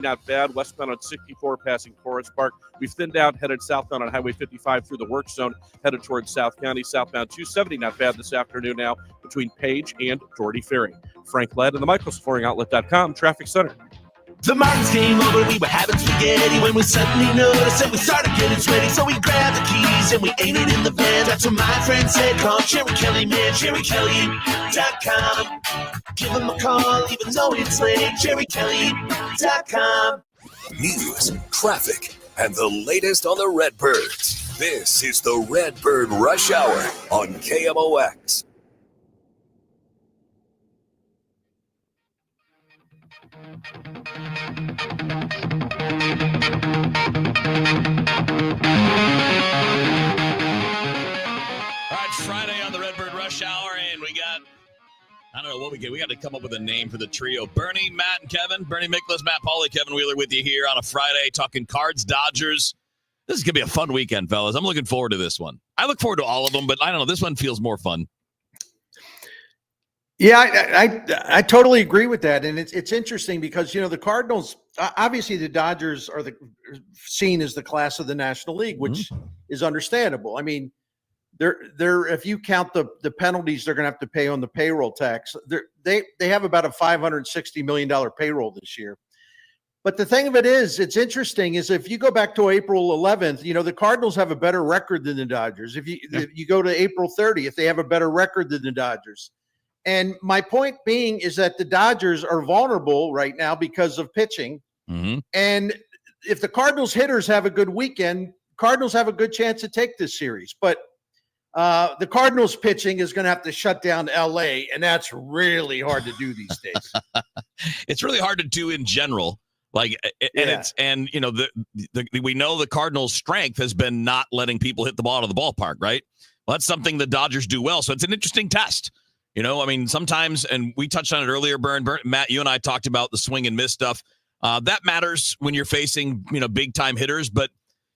Not bad. Westbound on 64 passing Forest Park. We've thinned out, headed southbound on Highway 55 through the work zone, headed towards South County. Southbound 270, not bad this afternoon now between Page and Doherty Ferry. Frank Led and the MichaelsFlooringOutlet.com Traffic Center. The Martins came over, we were having spaghetti when we suddenly noticed and we started getting sweaty. So we grabbed the keys and we ate it in the van. That's what my friend said, call Jerry Kelly, man, JerryKelly.com. Give him a call even though it's late, JerryKelly.com. News, traffic, and the latest on the Redbirds. This is the Redbird Rush Hour on KMOX. All right, Friday on the Redbird Rush Hour, and we got, I don't know what we get. We got to come up with a name for the trio. Bernie, Matt, and Kevin. Bernie Miklasz, Matt Pauley, Kevin Wheeler with you here on a Friday talking Cards, Dodgers. This is going to be a fun weekend, fellas. I'm looking forward to this one. I look forward to all of them, but I don't know. This one feels more fun. Yeah, I totally agree with that. And it's interesting because, you know, the Cardinals, obviously the Dodgers are seen as the class of the National League, which is understandable. I mean, they're if you count the penalties they're going to have to pay on the payroll tax, they have about a $560 million payroll this year. But the thing of it is, it's interesting is if you go back to April 11th, you know, the Cardinals have a better record than the Dodgers. If you go to April 30th, they have a better record than the Dodgers. And my point being is that the Dodgers are vulnerable right now because of pitching. Mm-hmm. And if the Cardinals hitters have a good weekend, Cardinals have a good chance to take this series. But the Cardinals pitching is going to have to shut down LA, and that's really hard to do these days. It's really hard to do in general. We know the Cardinals' strength has been not letting people hit the ball out of the ballpark, right? Well, that's something the Dodgers do well. So it's an interesting test. You know, I mean, sometimes, and we touched on it earlier, Matt, you and I talked about the swing and miss stuff. That matters when you're facing, you know, big time hitters. But,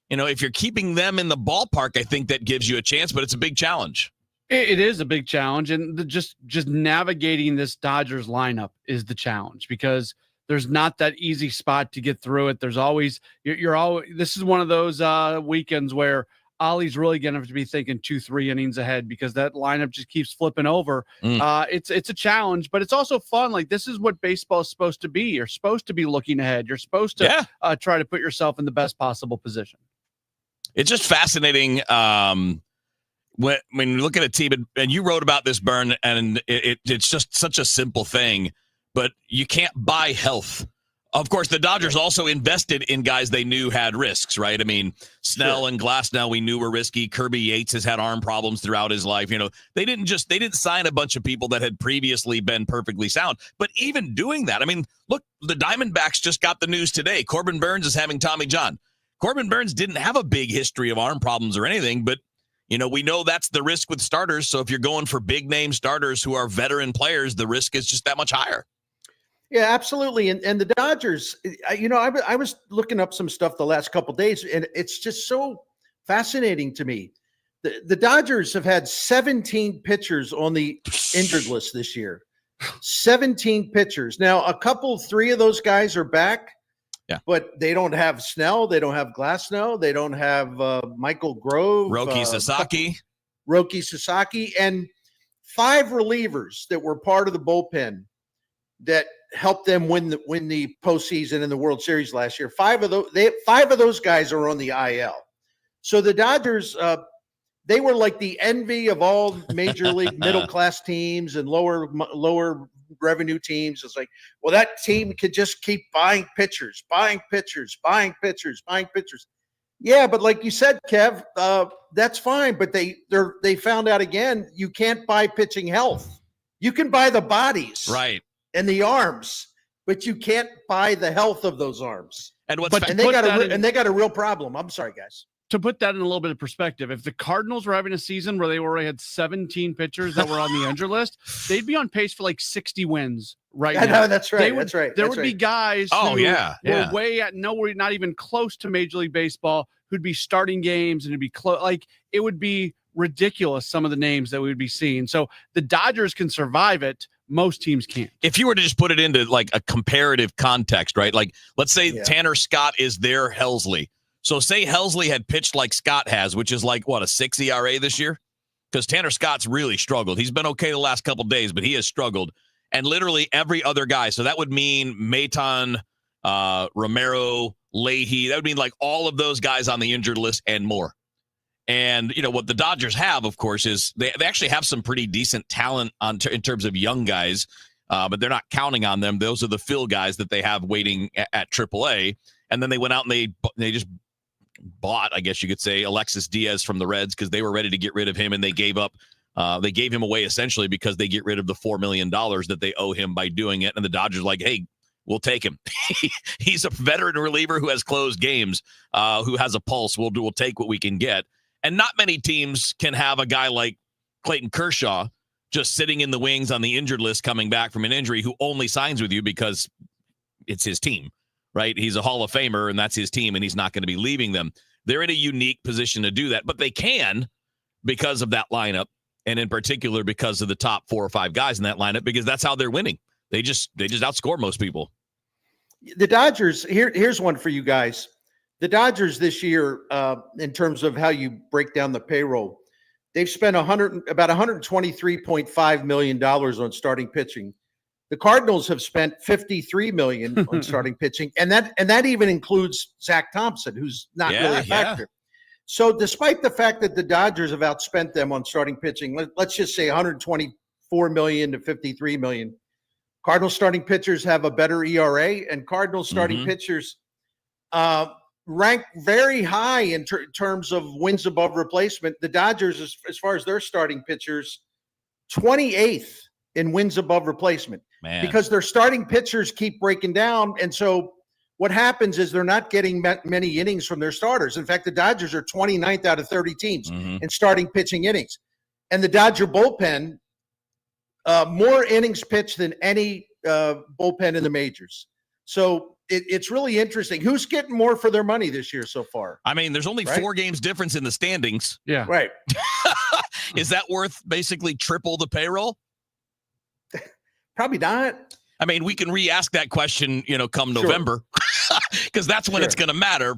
you know, if you're keeping them in the ballpark, I think that gives you a chance, but it's a big challenge. It is a big challenge. And just navigating this Dodgers lineup is the challenge because there's not that easy spot to get through it. There's always, this is one of those weekends where Ollie's really going to have to be thinking 2-3 innings ahead because that lineup just keeps flipping over. It's a challenge, but it's also fun. Like this is what baseball is supposed to be. You're supposed to be looking ahead. You're supposed to try to put yourself in the best possible position. It's just fascinating when you look at a team, and you wrote about this, Bern, and it's just such a simple thing, but you can't buy health. Of course, the Dodgers also invested in guys they knew had risks, right? I mean, Snell and Glasnow we knew were risky. Kirby Yates has had arm problems throughout his life. You know, they didn't sign a bunch of people that had previously been perfectly sound. But even doing that, I mean, look, the Diamondbacks just got the news today. Corbin Burns is having Tommy John. Corbin Burns didn't have a big history of arm problems or anything, but you know, we know that's the risk with starters. So if you're going for big name starters who are veteran players, the risk is just that much higher. Yeah, absolutely. And the Dodgers, you know, I was looking up some stuff the last couple of days, and it's just so fascinating to me. The Dodgers have had 17 pitchers on the injured list this year. 17 pitchers. Now, three of those guys are back, but they don't have Snell. They don't have Glasnow. They don't have Michael Grove. Roki Sasaki, and 5 relievers that were part of the bullpen that helped them win the postseason in the World Series last year. 5 of those guys are on the IL. So the Dodgers, they were like the envy of all major league middle class teams and lower revenue teams. It's like, well, that team could just keep buying pitchers. Yeah, but like you said, Kev, that's fine. But they found out again, you can't buy pitching health. You can buy the bodies, right, and the arms, but you can't buy the health of those arms. And they got a real problem. I'm sorry, guys. To put that in a little bit of perspective, if the Cardinals were having a season where they already had 17 pitchers that were on the injured list, they'd be on pace for like 60 wins right now. No, that's right. There would be guys who were way at nowhere, not even close to Major League Baseball, who'd be starting games and it'd be close. Like it would be ridiculous, some of the names that we would be seeing. So the Dodgers can survive it, most teams can't. If you were to just put it into like a comparative context, right? Like, let's say Tanner Scott is their Helsley. So say Helsley had pitched like Scott has, which is like, what, a 6 ERA this year? Because Tanner Scott's really struggled. He's been okay the last couple days, but he has struggled. And literally every other guy. So that would mean Maton, Romero, Leahy. That would mean like all of those guys on the injured list and more. And, what the Dodgers have, of course, is they actually have some pretty decent talent in terms of young guys, but they're not counting on them. Those are the fill guys that they have waiting at AAA. And then they went out and they just bought, I guess you could say, Alexis Diaz from the Reds because they were ready to get rid of him, and they gave him away essentially because they get rid of the $4 million that they owe him by doing it. And the Dodgers are like, hey, we'll take him. He's a veteran reliever who has closed games, who has a pulse. We'll take what we can get. And not many teams can have a guy like Clayton Kershaw just sitting in the wings on the injured list coming back from an injury who only signs with you because it's his team, right? He's a Hall of Famer, and that's his team, and he's not going to be leaving them. They're in a unique position to do that, but they can because of that lineup, and in particular because of the top 4 or 5 guys in that lineup, because that's how they're winning. They just outscore most people. The Dodgers, here's one for you guys. The Dodgers this year, in terms of how you break down the payroll, they've spent about $123.5 million on starting pitching. The Cardinals have spent $53 million on starting pitching, and that even includes Zach Thompson, who's not really a factor. Yeah. So despite the fact that the Dodgers have outspent them on starting pitching, let's just say $124 million to $53 million. Cardinals starting pitchers have a better ERA, and Cardinals starting pitchers rank very high in terms of wins above replacement. The Dodgers, as far as their starting pitchers, 28th in wins above replacement. Man. Because their starting pitchers keep breaking down. And so what happens is they're not getting many innings from their starters. In fact, the Dodgers are 29th out of 30 teams in starting pitching innings. And the Dodger bullpen, more innings pitched than any bullpen in the majors. So it's really interesting. Who's getting more for their money this year so far? I mean, there's only 4 games difference in the standings. Yeah. Right. Is that worth basically triple the payroll? Probably not. I mean, we can re-ask that question, come November, because that's when it's going to matter,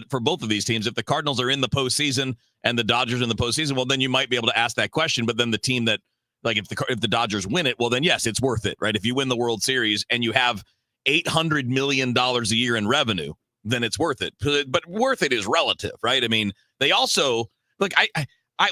for both of these teams. If the Cardinals are in the postseason and the Dodgers in the postseason, well, then you might be able to ask that question. But then the team that, like, if the Dodgers win it, well, then yes, it's worth it, right? If you win the World Series and you have $800 million a year in revenue, then it's worth it. But worth it is relative, right? I mean, they also look.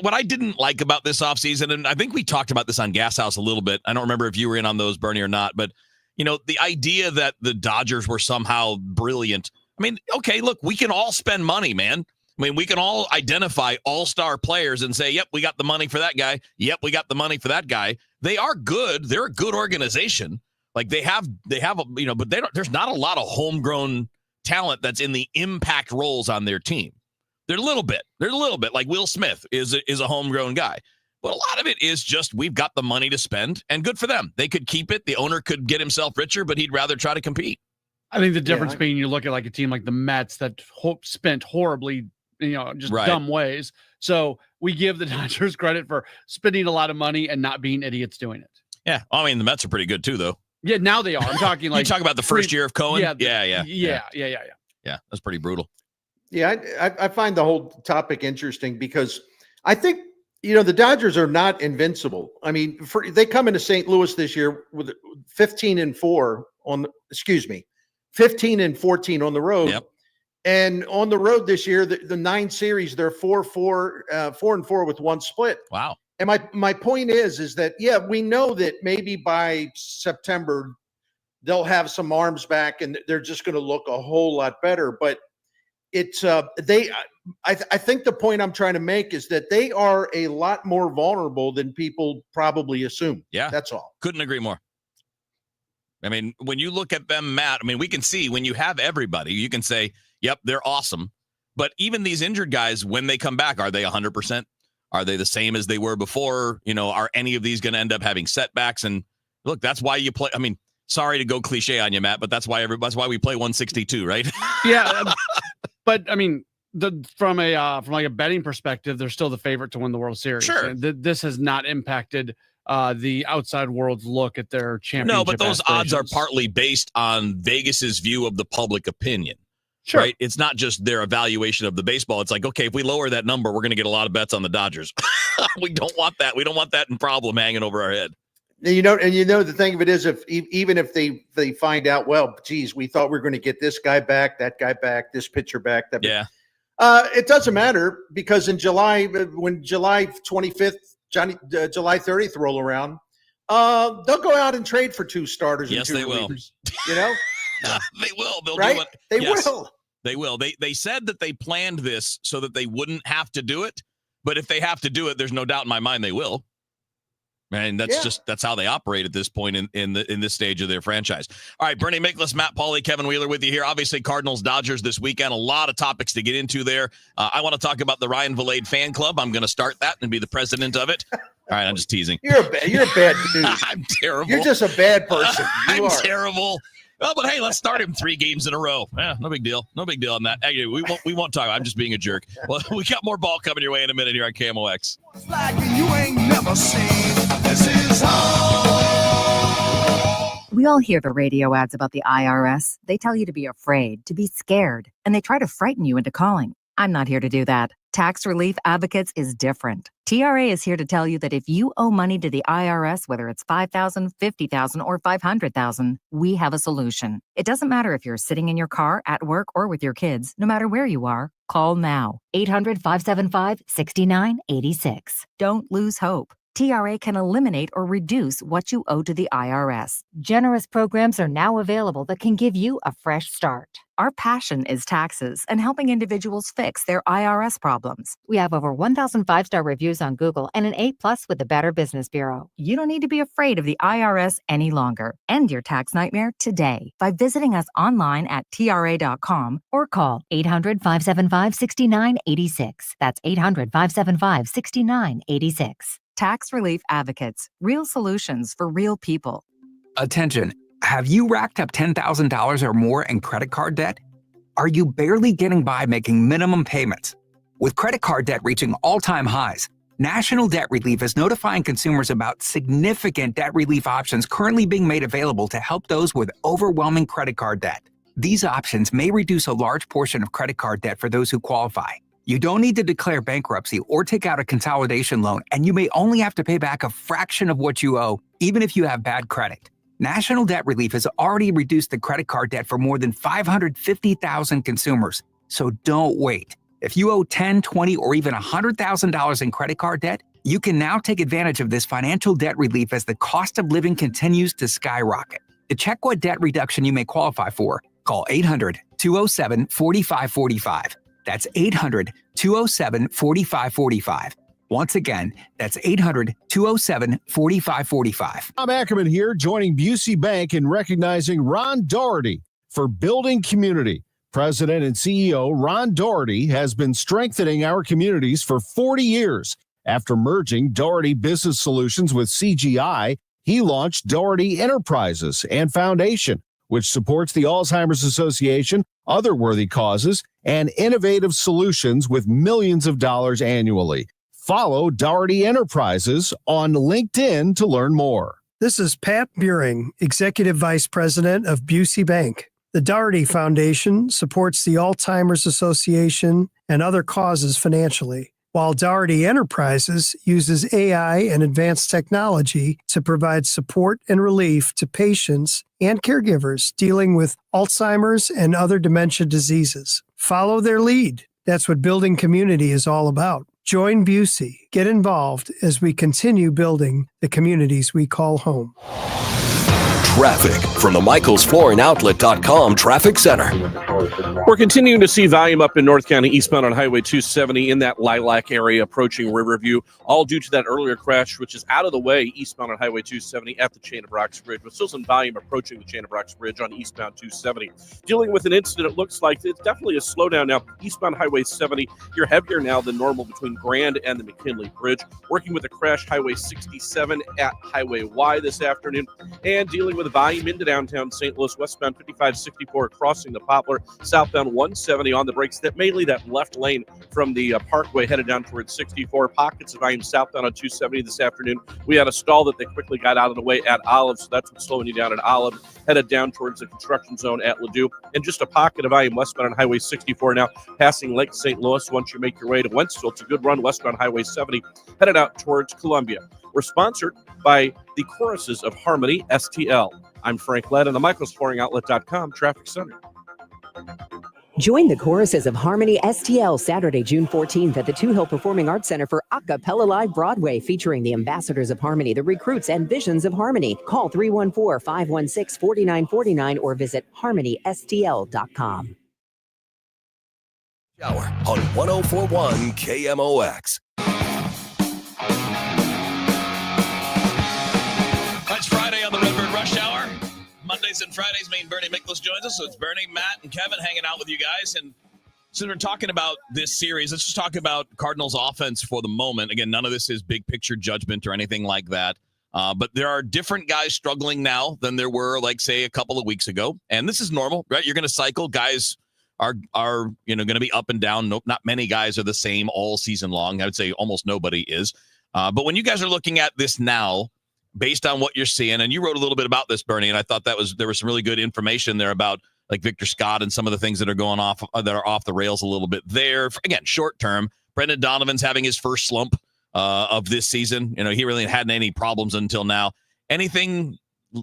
What I didn't like about this offseason, and I think we talked about this on Gas House a little bit. I don't remember if you were in on those, Bernie, or not, but the idea that the Dodgers were somehow brilliant. I mean, okay, look, we can all spend money, man. I mean, we can all identify all-star players and say, yep, we got the money for that guy. Yep, we got the money for that guy. They are good. They're a good organization. Like they have, but there's not a lot of homegrown talent that's in the impact roles on their team. They're a little bit like Will Smith is a homegrown guy, but a lot of it is just, we've got the money to spend, and good for them. They could keep it. The owner could get himself richer, but he'd rather try to compete. I think the difference being, you look at like a team like the Mets that spent horribly, dumb ways. So we give the Dodgers credit for spending a lot of money and not being idiots doing it. Yeah. I mean, the Mets are pretty good too, though. Yeah, now they are. I'm talking like you talk about the first year of Cohen. Yeah. That's pretty brutal. Yeah, I find the whole topic interesting because I think, the Dodgers are not invincible. I mean, they come into St. Louis this year with 15-14 on the road. Yep. And on the road this year, the 9 series, they're 4-4 with 1 split. Wow. And my point is that, we know that maybe by September they'll have some arms back and they're just going to look a whole lot better. But it's I think the point I'm trying to make is that they are a lot more vulnerable than people probably assume. Yeah, that's all. Couldn't agree more. I mean, when you look at them, Matt, I mean, we can see when you have everybody, you can say, yep, they're awesome. But even these injured guys, when they come back, are they 100%? Are they the same as they were before? Are any of these going to end up having setbacks? And look, that's why you play. I mean, sorry to go cliche on you, Matt, but that's why we play 162, right? Yeah. But I mean, from a betting perspective, they're still the favorite to win the World Series. Sure. This has not impacted the outside world's look at their championship. No, but those odds are aspirations. partly based on Vegas's view of the public opinion. Sure. Right? It's not just their evaluation of the baseball. It's like, okay, if we lower that number, we're going to get a lot of bets on the Dodgers. We don't want that. We don't want that in problem hanging over our head. The thing of it is, even if they find out, well, geez, we thought we were going to get this guy back, that guy back, this pitcher back. Yeah. It doesn't matter, because in July, when July 25th, July 30th roll around, they'll go out and trade for 2 starters. Yes, and 2 they will. relievers, You know, They will. They'll right? do it. They Yes, will. They will. They said that they planned this so that they wouldn't have to do it. But if they have to do it, there's no doubt in my mind they will. And that's how they operate at this point in this stage of their franchise. All right, Bernie Miklasz, Matt Pauley, Kevin Wheeler with you here. Obviously, Cardinals, Dodgers this weekend. A lot of topics to get into there. I want to talk about the Ryan Vilade fan club. I'm going to start that and be the president of it. All right, I'm just teasing. You're a bad dude. I'm terrible. You're just a bad person. I'm terrible. Well, but hey, let's start him 3 games in a row. Yeah, no big deal. No big deal on that. Hey, we won't talk. I'm just being a jerk. Well, we got more ball coming your way in a minute here on KMOX. Like you ain't never seen. This is home. We all hear the radio ads about the IRS. They tell you to be afraid, to be scared, and they try to frighten you into calling. I'm not here to do that. Tax Relief Advocates is different. TRA is here to tell you that if you owe money to the IRS, whether it's $5,000, $50,000, or $500,000, we have a solution. It doesn't matter if you're sitting in your car, at work, or with your kids. No matter where you are, call now. 800-575-6986. Don't lose hope. TRA can eliminate or reduce what you owe to the IRS. Generous programs are now available that can give you a fresh start. Our passion is taxes and helping individuals fix their IRS problems. We have over 1,000 5-star reviews on Google and an A+ with the Better Business Bureau. You don't need to be afraid of the IRS any longer. End your tax nightmare today by visiting us online at TRA.com or call 800-575-6986. That's 800-575-6986. Tax Relief Advocates. Real solutions for real people. Attention. Have you racked up $10,000 or more in credit card debt? Are you barely getting by making minimum payments? With credit card debt reaching all-time highs, National Debt Relief is notifying consumers about significant debt relief options currently being made available to help those with overwhelming credit card debt. These options may reduce a large portion of credit card debt for those who qualify. You don't need to declare bankruptcy or take out a consolidation loan, and you may only have to pay back a fraction of what you owe, even if you have bad credit. National Debt Relief has already reduced the credit card debt for more than 550,000 consumers. So don't wait. If you owe $10,000, $20,000, or even $100,000 in credit card debt, you can now take advantage of this financial debt relief as the cost of living continues to skyrocket. To check what debt reduction you may qualify for, call 800-207-4545. That's 800-207-4545. Once again, that's 800-207-4545. Tom Ackerman here, joining Busey Bank in recognizing Ron Doherty for building community. President and CEO Ron Doherty has been strengthening our communities for 40 years. After merging Doherty Business Solutions with CGI, he launched Doherty Enterprises and Foundation, which supports the Alzheimer's Association, other worthy causes, and innovative solutions with millions of dollars annually. Follow Doherty Enterprises on LinkedIn to learn more. This is Pat Buring, Executive Vice President of Busey Bank. The Doherty Foundation supports the Alzheimer's Association and other causes financially, while Doherty Enterprises uses AI and advanced technology to provide support and relief to patients and caregivers dealing with Alzheimer's and other dementia diseases. Follow their lead. That's what building community is all about. Join Busey. Get involved as we continue building the communities we call home. Traffic from the MichaelsFlooringOutlet.com Traffic Center. We're continuing to see volume up in North County eastbound on Highway 270 in that Lilac area approaching Riverview, all due to that earlier crash, which is out of the way eastbound on Highway 270 at the Chain of Rocks Bridge, with still some volume approaching the Chain of Rocks Bridge on eastbound 270. Dealing with an incident, it looks like it's definitely a slowdown now. Eastbound Highway 70, you're heavier now than normal between Grand and the McKinley Bridge. Working with a crash, Highway 67 at Highway Y this afternoon, and dealing with with volume into downtown St. Louis, westbound 5564 crossing the Poplar, southbound 170 on the brakes. That mainly that left lane from the Parkway headed down towards 64. Pockets of volume southbound on 270 this afternoon. We had a stall that they quickly got out of the way at Olive, so that's what's slowing you down at Olive. Headed down towards the construction zone at Ladue. And just a pocket of volume westbound on Highway 64 now, passing Lake St. Louis. Once you make your way to Wentzville, it's a good run westbound Highway 70, headed out towards Columbia. We're sponsored by the Choruses of Harmony, STL. I'm Frank Ledd in the MichaelsFlooringOutlet.com Traffic Center. Join the Choruses of Harmony STL Saturday, June 14th at the Two Hill Performing Arts Center for Acapella Live Broadway, featuring the Ambassadors of Harmony, the Recruits, and Visions of Harmony. Call 314-516-4949 or visit harmonystl.com. Hour on 1041 KMOX. It's Friday on the Redbird Rush Hour. Mondays and Fridays, Bernie Miklasz joins us. So it's Bernie, Matt, and Kevin hanging out with you guys. And so we're talking about this series. Let's just talk about Cardinals offense for the moment. Again, none of this is big picture judgment or anything like that. But there are different guys struggling now than there were, like, say, a couple of weeks ago. And this is normal, right? You're going to cycle. Guys are going to be up and down. Nope, not many guys are the same all season long. I would say almost nobody is. But when you guys are looking at this now, based on what you're seeing, and you wrote a little bit about this, Bernie, and I thought there was some really good information there about like Victor Scott and some of the things that are going off that are off the rails a little bit there. Again, short term, Brendan Donovan's having his first slump of this season. He really hadn't any problems until now. Anything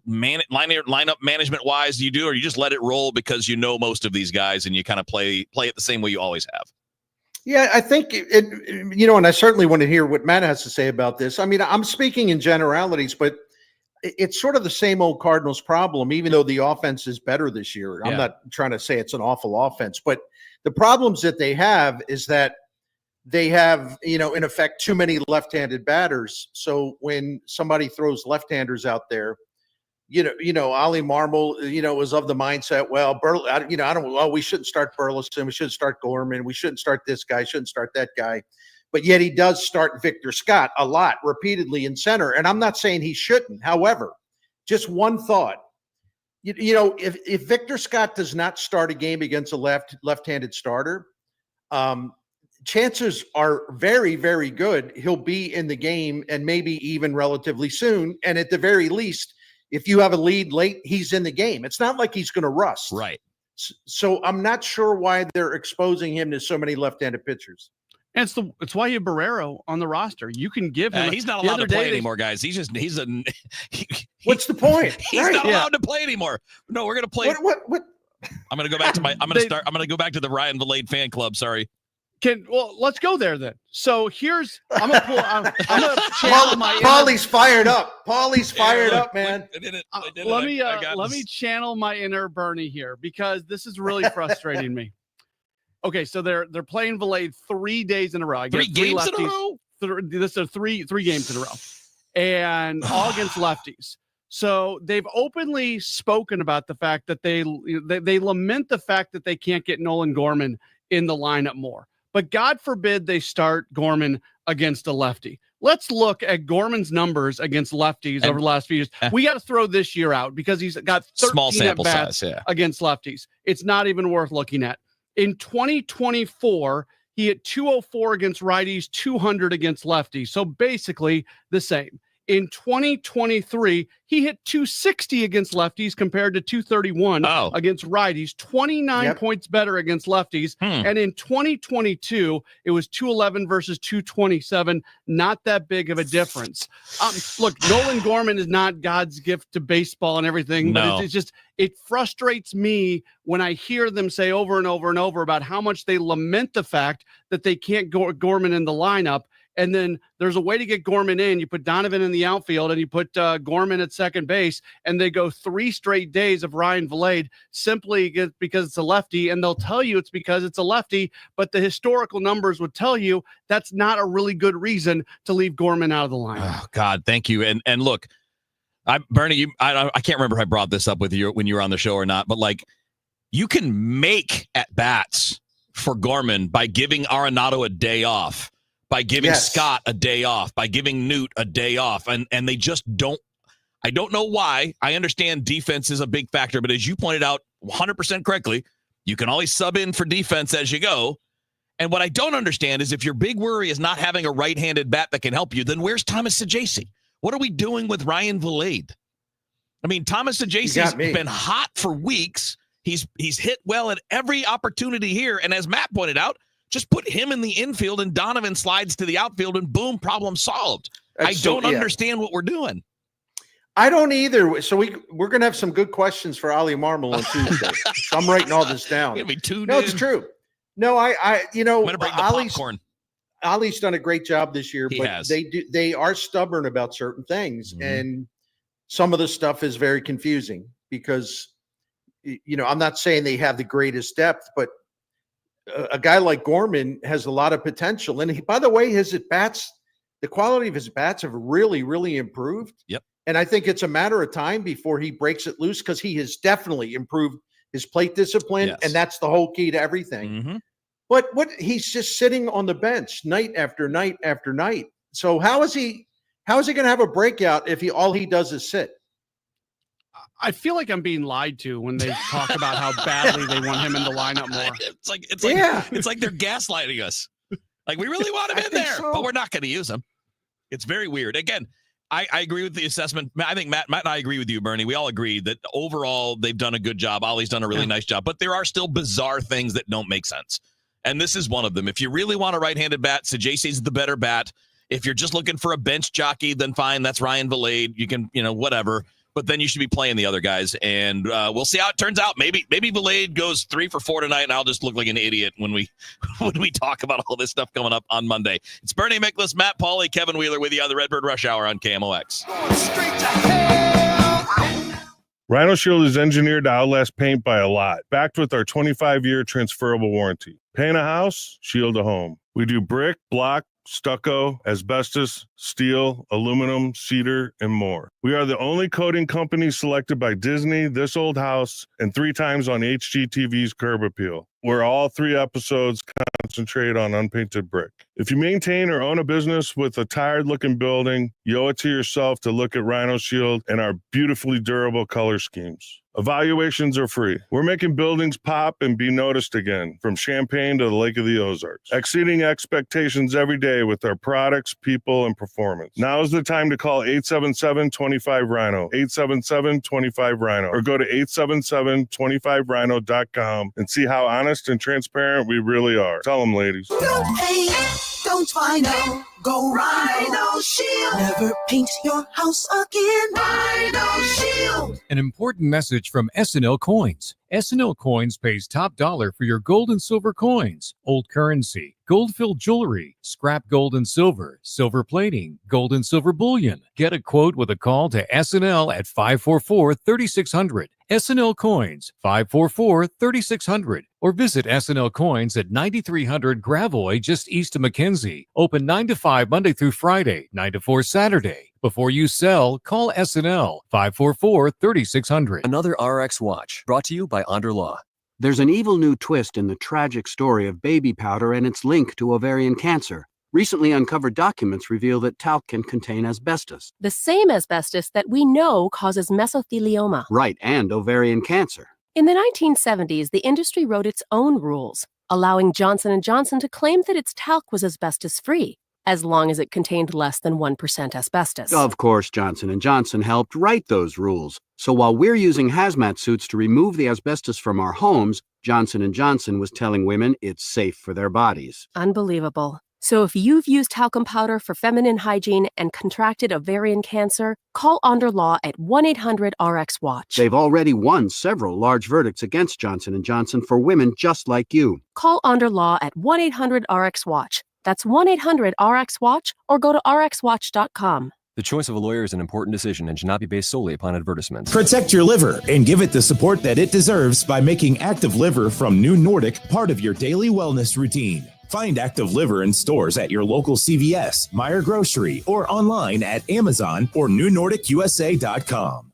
lineup management wise you do, or you just let it roll because you know most of these guys and you kind of play it the same way you always have? Yeah, I think and I certainly want to hear what Matt has to say about this. I mean, I'm speaking in generalities, but it's sort of the same old Cardinals problem, even though the offense is better this year. I'm not trying to say it's an awful offense, but the problems that they have is that they have, in effect, too many left-handed batters. So when somebody throws left-handers out there, Ali Marmol, was of the mindset, well, we shouldn't start Burleson. We shouldn't start Gorman. We shouldn't start this guy. Shouldn't start that guy. But yet he does start Victor Scott a lot, repeatedly in center. And I'm not saying he shouldn't. However, just one thought, if Victor Scott does not start a game against a left-handed starter, chances are very, very good he'll be in the game and maybe even relatively soon. And at the very least, if you have a lead late, he's in the game. It's not like he's going to rust. Right. So I'm not sure why they're exposing him to so many left-handed pitchers. And it's why you have Barrero on the roster. You can give him. He's not allowed to play anymore, guys. What's the point? He's not allowed to play anymore. No, we're going to play. What? I'm going to go back to I'm going to go back to the Ryan Valade fan club. Sorry. Let's go there then. So I'm gonna channel my Paulie's fired up. Paulie's fired up, man. Let me channel my inner Bernie here, because this is really frustrating me. Okay, so they're playing Valade 3 days in a row. Three games in a row? This is three games in a row, and all against lefties. So they've openly spoken about the fact that they lament the fact that they can't get Nolan Gorman in the lineup more. But God forbid they start Gorman against a lefty. Let's look at Gorman's numbers against lefties over the last few years. We got to throw this year out because he's got 13 small sample size against lefties. It's not even worth looking at. In 2024, he hit 204 against righties, 200 against lefties. So basically the same. In 2023, he hit 260 against lefties compared to 231 against righties, 29 points better against lefties. And in 2022, it was 211 versus 227. Not that big of a difference. Look, Nolan Gorman is not God's gift to baseball and everything, but it's just, it frustrates me when I hear them say over and over and over about how much they lament the fact that they can't go Gorman in the lineup. And then there's a way to get Gorman in. You put Donovan in the outfield and you put Gorman at second base, and they go 3 straight days of Ryan Valade simply because it's a lefty. And they'll tell you it's because it's a lefty, but the historical numbers would tell you that's not a really good reason to leave Gorman out of the lineup. Oh, God, thank you. And look, Bernie, I can't remember if I brought this up with you when you were on the show or not, but like, you can make at bats for Gorman by giving Arenado a day off, by giving Scott a day off, by giving Newt a day off. And they just don't. I don't know why. I understand defense is a big factor, but as you pointed out 100% correctly, you can always sub in for defense as you go. And what I don't understand is if your big worry is not having a right-handed bat that can help you, then where's Thomas Saggese? What are we doing with Ryan Vilade? I mean, Thomas Saggese's been hot for weeks. He's hit well at every opportunity here. And as Matt pointed out, just put him in the infield and Donovan slides to the outfield and boom, problem solved. I don't understand what we're doing. I don't either. So we're going to have some good questions for Ali Marmol on Tuesday. So I'm writing all this down. No, it's true. No, I'm going to bring the popcorn. Ali's done a great job this year, but they are stubborn about certain things. Mm-hmm. And some of the stuff is very confusing because, I'm not saying they have the greatest depth, but a guy like Gorman has a lot of potential. And by the way, his at-bats, the quality of his bats have really, really improved. Yep. And I think it's a matter of time before he breaks it loose because he has definitely improved his plate discipline. Yes. And that's the whole key to everything. Mm-hmm. But he's just sitting on the bench night after night after night. So how is he going to have a breakout if all he does is sit? I feel like I'm being lied to when they talk about how badly they want him in the lineup more. It's like they're gaslighting us. Like we really want him in there, but we're not going to use him. It's very weird. Again, I agree with the assessment. I think Matt and I agree with you, Bernie. We all agree that overall they've done a good job. Ollie's done a really nice job, but there are still bizarre things that don't make sense. And this is one of them. If you really want a right-handed bat, Saggese's the better bat. If you're just looking for a bench jockey, then fine. That's Ryan Vilade. You can, whatever. But then you should be playing the other guys. And we'll see how it turns out. Maybe Vilade goes 3 for 4 tonight, and I'll just look like an idiot when we talk about all this stuff coming up on Monday. It's Bernie Miklasz, Matt Pauley, Kevin Wheeler with you on the Redbird Rush Hour on KMOX. Rhino Shield is engineered to outlast paint by a lot, backed with our 25-year transferable warranty. Paint a house, shield a home. We do brick, block, stucco, asbestos, steel, aluminum, cedar, and more. We are the only coating company selected by Disney, This Old House, and 3 times on HGTV's Curb Appeal, where all 3 episodes concentrate on unpainted brick. If you maintain or own a business with a tired-looking building, you owe it to yourself to look at Rhino Shield and our beautifully durable color schemes. Evaluations are free. We're making buildings pop and be noticed again, from Champaign to the Lake of the Ozarks, exceeding expectations every day with our products, people, and performance. Now is the time to call 877-25-RHINO, 877-25-RHINO, or go to 877-25rhino.com and see how honest and transparent we really are. Tell them, ladies. Don't paint, don't Rhino, go Rhino Shield. Never paint your house again. Rhino Shield. An important message from S&L Coins. S&L Coins pays top dollar for your gold and silver coins, old currency, gold-filled jewelry, scrap gold and silver, silver plating, gold and silver bullion. Get a quote with a call to S&L at 544-3600. S&L Coins, 544-3600. Or visit S&L Coins at 9300 Gravois, just east of McKenzie. Open 9 to 5 Monday through Friday, 9 to 4 Saturday. Before you sell, call S&L 544-3600. Another RX watch brought to you by Under Law. There's an evil new twist in the tragic story of baby powder and its link to ovarian cancer. Recently uncovered documents reveal that talc can contain asbestos. The same asbestos that we know causes mesothelioma. Right, and ovarian cancer. In the 1970s, the industry wrote its own rules, allowing Johnson & Johnson to claim that its talc was asbestos-free, as long as it contained less than 1% asbestos. Of course, Johnson & Johnson helped write those rules. So while we're using hazmat suits to remove the asbestos from our homes, Johnson & Johnson was telling women it's safe for their bodies. Unbelievable. So if you've used talcum powder for feminine hygiene and contracted ovarian cancer, call Under Law at 1-800-RX-WATCH. They've already won several large verdicts against Johnson & Johnson for women just like you. Call Under Law at 1-800-RX-WATCH. That's 1-800-RX-WATCH or go to rxwatch.com. The choice of a lawyer is an important decision and should not be based solely upon advertisements. Protect your liver and give it the support that it deserves by making Active Liver from New Nordic part of your daily wellness routine. Find Active Liver in stores at your local CVS, Meijer Grocery, or online at Amazon or NewNordicUSA.com.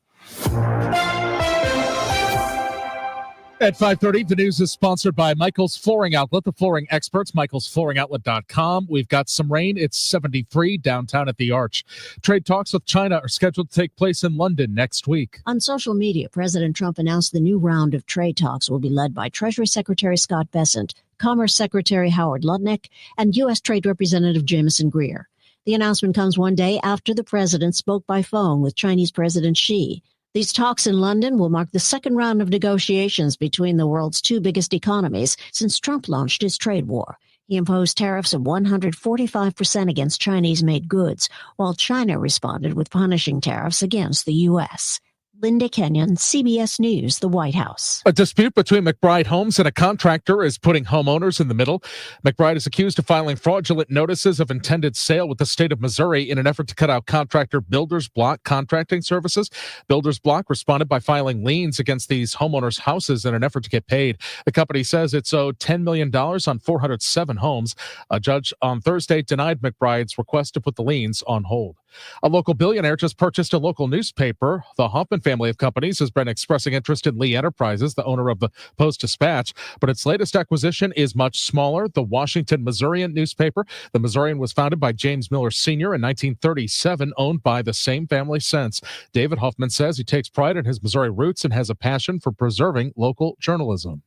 At 5:30, the news is sponsored by Michael's Flooring Outlet, the flooring experts, michaelsflooringoutlet.com. We've got some rain. It's 73 downtown at the Arch. Trade talks with China are scheduled to take place in London next week. On social media, President Trump announced the new round of trade talks will be led by Treasury Secretary Scott Bessent, Commerce Secretary Howard Lutnick, and U.S. Trade Representative Jameson Greer. The announcement comes one day after the president spoke by phone with Chinese President Xi. These talks in London will mark the second round of negotiations between the world's two biggest economies since Trump launched his trade war. He imposed tariffs of 145% against Chinese-made goods, while China responded with punishing tariffs against the U.S. Linda Kenyon, CBS News, the White House. A dispute between McBride Homes and a contractor is putting homeowners in the middle. McBride is accused of filing fraudulent notices of intended sale with the state of Missouri in an effort to cut out contractor Builders Block contracting services. Builders Block responded by filing liens against these homeowners' houses in an effort to get paid. The company says it's owed $10 million on 407 homes. A judge on Thursday denied McBride's request to put the liens on hold. A local billionaire just purchased a local newspaper. The Hoffman family of companies has been expressing interest in Lee Enterprises, the owner of the Post-Dispatch, but its latest acquisition is much smaller, the Washington Missourian newspaper. The Missourian was founded by James Miller Sr. in 1937, owned by the same family since. David Hoffman says he takes pride in his Missouri roots and has a passion for preserving local journalism.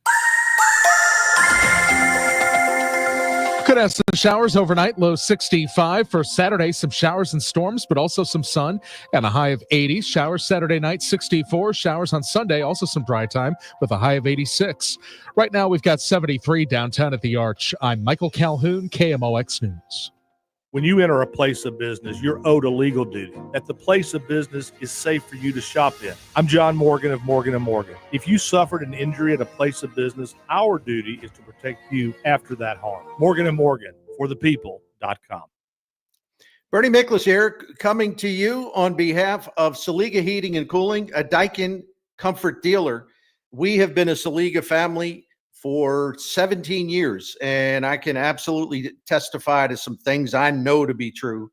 Could have some showers overnight, low 65. For Saturday, some showers and storms, but also some sun and a high of 80. Showers Saturday night, 64. Showers on Sunday, also some dry time with a high of 86. Right now, we've got 73 downtown at the Arch. I'm Michael Calhoun, KMOX News. When you enter a place of business, you're owed a legal duty that the place of business is safe for you to shop in. I'm John Morgan of Morgan & Morgan. If you suffered an injury at a place of business, our duty is to protect you after that harm. Morgan & Morgan, for the people.com. Bernie Miklas here, coming to you on behalf of Saliga Heating and Cooling, a Daikin comfort dealer. We have been a Saliga family for 17 years, and I can absolutely testify to some things I know to be true.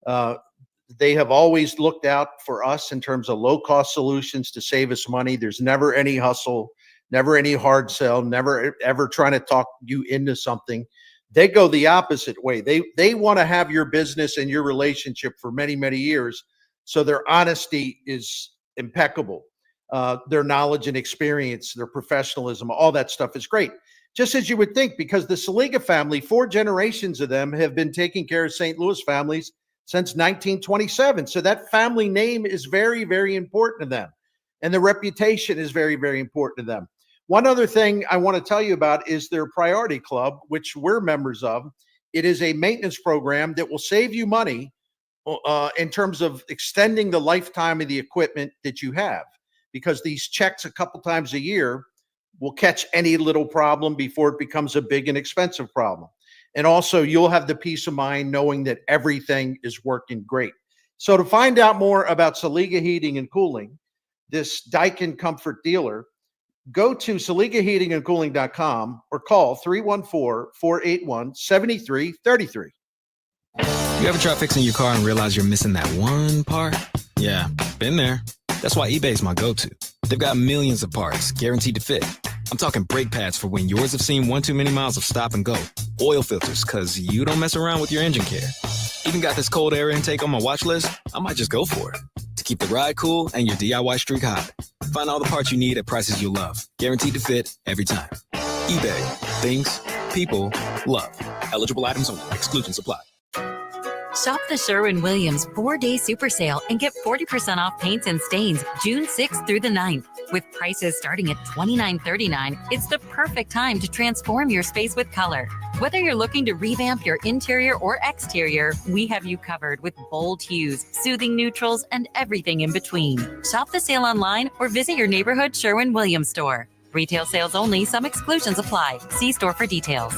They have always looked out for us in terms of low-cost solutions to save us money. There's never any hustle, never any hard sell, never ever trying to talk you into something. They go the opposite way. They want to have your business and your relationship for many, many years, so their honesty is impeccable. Their knowledge and experience, their professionalism, all that stuff is great. Just as you would think, because the Saliga family, 4 generations of them have been taking care of St. Louis families since 1927. So that family name is very, very important to them. And the reputation is very, very important to them. One other thing I want to tell you about is their Priority Club, which we're members of. It is a maintenance program that will save you money in terms of extending the lifetime of the equipment that you have, because these checks a couple times a year will catch any little problem before it becomes a big and expensive problem. And also, you'll have the peace of mind knowing that everything is working great. So to find out more about Saliga Heating and Cooling, this Daikin comfort dealer, go to SaligaHeatingandCooling.com or call 314-481-7333. You ever try fixing your car and realize you're missing that one part? Yeah, been there. That's why eBay's my go-to. They've got millions of parts, guaranteed to fit. I'm talking brake pads for when yours have seen one too many miles of stop and go. Oil filters, because you don't mess around with your engine care. Even got this cold air intake on my watch list. I might just go for it. To keep the ride cool and your DIY streak hot. Find all the parts you need at prices you love. Guaranteed to fit every time. eBay. Things. People. Love. Eligible items only. Exclusions apply. Shop the Sherwin-Williams 4-day super sale and get 40% off paints and stains June 6th through the 9th. With prices starting at $29.39, it's the perfect time to transform your space with color. Whether you're looking to revamp your interior or exterior, we have you covered with bold hues, soothing neutrals, and everything in between. Shop the sale online or visit your neighborhood Sherwin-Williams store. Retail sales only. Some exclusions apply. See store for details.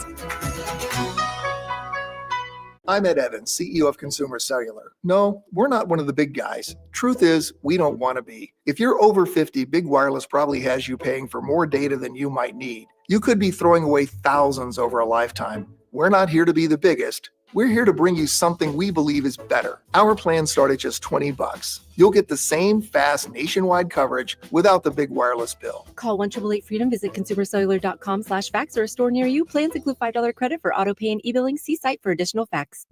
I'm Ed Evans, CEO of Consumer Cellular. No, we're not one of the big guys. Truth is, we don't want to be. If you're over 50, Big Wireless probably has you paying for more data than you might need. You could be throwing away thousands over a lifetime. We're not here to be the biggest. We're here to bring you something we believe is better. Our plans start at just $20. You'll get the same fast nationwide coverage without the big wireless bill. Call 1-888-FREEDOM, visit consumercellular.com/facts or a store near you. Plans include $5 credit for auto pay and e-billing. See site for additional facts.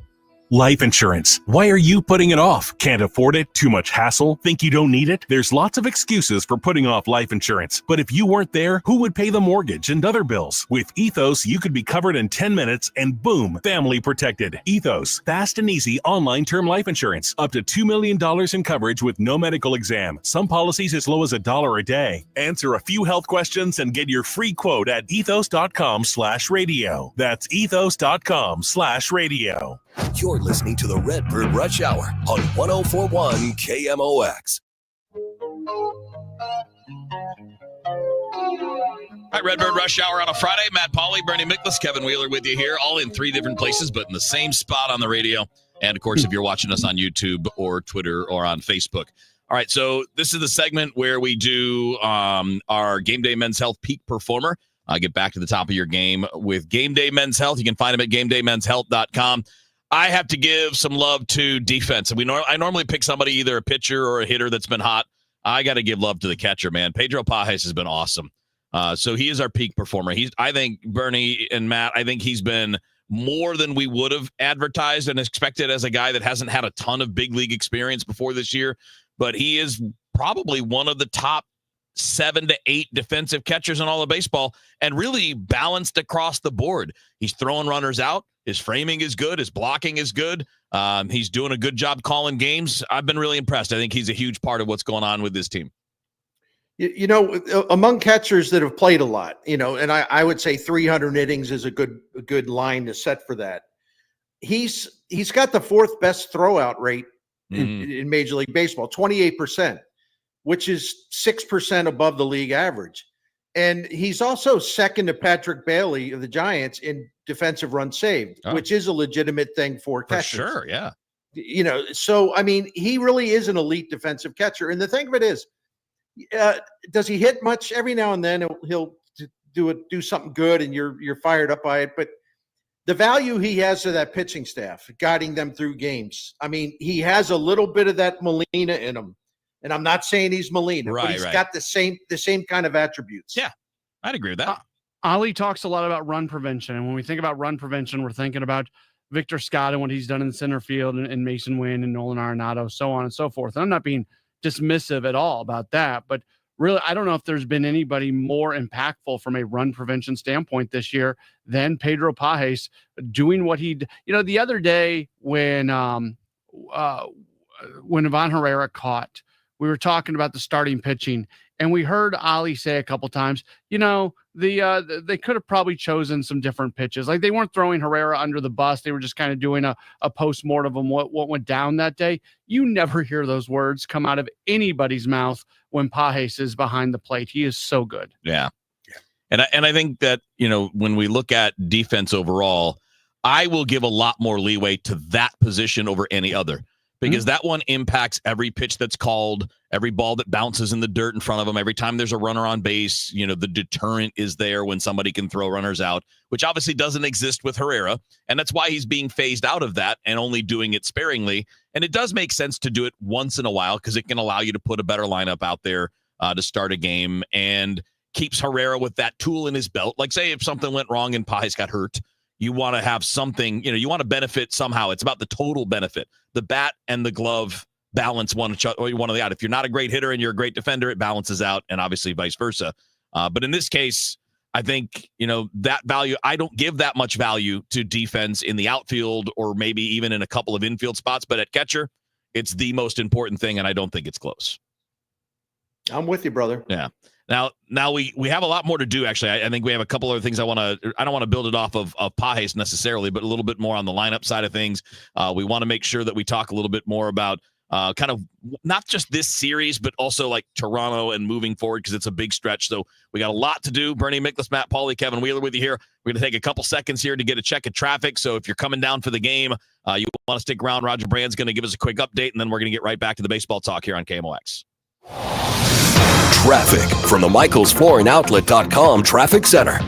Life insurance. Why are you putting it off? Can't afford it? Too much hassle? Think you don't need it? There's lots of excuses for putting off life insurance. But if you weren't there, who would pay the mortgage and other bills? With Ethos, you could be covered in 10 minutes and boom, family protected. Ethos, fast and easy online term life insurance. Up to $2 million in coverage with no medical exam. Some policies as low as $1 a day. Answer a few health questions and get your free quote at ethos.com/radio. That's ethos.com/radio. You're listening to the Redbird Rush Hour on 104.1 KMOX. All right, Redbird Rush Hour on a Friday. Matt Pauley, Bernie Miklasz, Kevin Wheeler with you here, all in 3 different places, but in the same spot on the radio. And, of course, if you're watching us on YouTube or Twitter or on Facebook. All right, so this is the segment where we do our Game Day Men's Health Peak Performer. Get back to the top of your game with Game Day Men's Health. You can find them at GameDayMen'sHealth.com. I have to give some love to defense. I normally pick somebody, either a pitcher or a hitter that's been hot. I got to give love to the catcher, man. Pedro Pajes has been awesome. So he is our peak performer. I think, Bernie and Matt, I think he's been more than we would have advertised and expected as a guy that hasn't had a ton of big league experience before this year. But he is probably one of the top 7 to 8 defensive catchers in all of baseball, and really balanced across the board. He's throwing runners out. His framing is good. His blocking is good. He's doing a good job calling games. I've been really impressed. I think he's a huge part of what's going on with this team. You know, among catchers that have played a lot, and I would say 300 innings is a good line to set for that. He's got the 4th best throwout rate in Major League Baseball, 28%, which is 6% above the league average. And he's also second to Patrick Bailey of the Giants in defensive runs saved, which is a legitimate thing for catchers. For sure, yeah. So, I mean, he really is an elite defensive catcher. And the thing of it is, does he hit much? Every now and then he'll do something good and you're fired up by it. But the value he has to that pitching staff, guiding them through games. I mean, he has a little bit of that Molina in him. And I'm not saying he's Molina, but he's got the same kind of attributes. Yeah, I'd agree with that. Ali talks a lot about run prevention. And when we think about run prevention, we're thinking about Victor Scott and what he's done in the center field and Mason Wynn and Nolan Arenado, so on and so forth. And I'm not being dismissive at all about that, but really, I don't know if there's been anybody more impactful from a run prevention standpoint this year than Pedro Pajes doing what he, the other day when Ivan Herrera caught, we were talking about the starting pitching, and we heard Ali say a couple times, they could have probably chosen some different pitches. Like, they weren't throwing Herrera under the bus. They were just kind of doing a postmortem of what went down that day. You never hear those words come out of anybody's mouth when Pajes is behind the plate. He is so good. Yeah. And I think that, when we look at defense overall, I will give a lot more leeway to that position over any other. Because that one impacts every pitch that's called, every ball that bounces in the dirt in front of them, every time there's a runner on base. The deterrent is there when somebody can throw runners out, which obviously doesn't exist with Herrera. And that's why he's being phased out of that and only doing it sparingly. And it does make sense to do it once in a while because it can allow you to put a better lineup out there to start a game and keeps Herrera with that tool in his belt. Like, say if something went wrong and Pajes got hurt, you want to have something, you want to benefit somehow. It's about the total benefit. The bat and the glove balance one or the other. If you're not a great hitter and you're a great defender, it balances out, and obviously vice versa. But in this case, I think, that value, I don't give that much value to defense in the outfield or maybe even in a couple of infield spots. But at catcher, it's the most important thing, and I don't think it's close. I'm with you, brother. Yeah. Now we have a lot more to do, actually. I think we have a couple other things I don't want to build it off of Pajes necessarily, but a little bit more on the lineup side of things. We want to make sure that we talk a little bit more about kind of not just this series, but also like Toronto and moving forward, because it's a big stretch. So we got a lot to do. Bernie Miklasz, Matt Pauley, Kevin Wheeler with you here. We're going to take a couple seconds here to get a check of traffic. So if you're coming down for the game, you want to stick around. Roger Brand's going to give us a quick update, and then we're going to get right back to the baseball talk here on KMOX. Traffic from the MichaelsFlooringOutlet.com Traffic Center.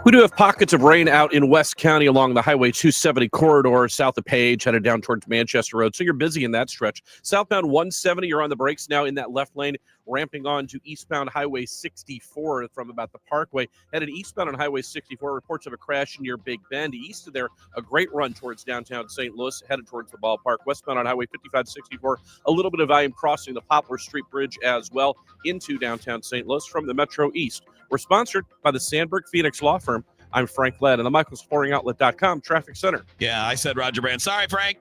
We do have pockets of rain out in West County along the Highway 270 corridor south of Page, headed down towards Manchester Road. So you're busy in that stretch. Southbound 170, you're on the brakes now in that left lane, ramping on to eastbound Highway 64 from about the Parkway. Headed eastbound on Highway 64, reports of a crash near Big Bend. East of there, a great run towards downtown St. Louis, headed towards the ballpark. Westbound on Highway 5564, a little bit of volume crossing the Poplar Street Bridge as well into downtown St. Louis from the Metro East. We're sponsored by the Sandberg Phoenix Law Firm. I'm Frank Ladd and the MichaelsFlooringOutlet.com Traffic Center. Yeah, I said Roger Brand. Sorry, Frank.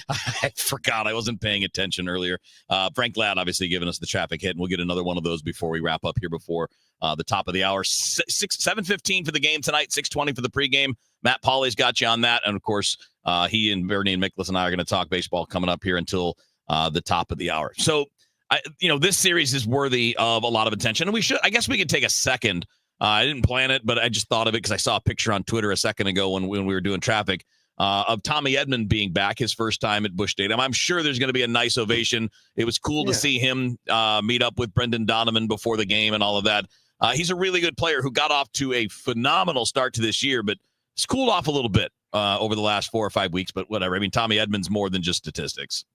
I forgot. I wasn't paying attention earlier. Frank Ladd obviously giving us the traffic hit, and we'll get another one of those before we wrap up here before the top of the hour. 7:15 for the game tonight, 6:20 for the pregame. Matt Pauley's got you on that. And, of course, he and Bernie and Miklas and I are going to talk baseball coming up here until the top of the hour. So, this series is worthy of a lot of attention. And I guess we could take a second. I didn't plan it, but I just thought of it because I saw a picture on Twitter a second ago when we were doing traffic of Tommy Edman being back his first time at Busch Stadium. I'm sure there's going to be a nice ovation. It was cool to see him meet up with Brendan Donovan before the game and all of that. He's a really good player who got off to a phenomenal start to this year, but it's cooled off a little bit over the last 4 or 5 weeks, but whatever. I mean, Tommy Edman's more than just statistics.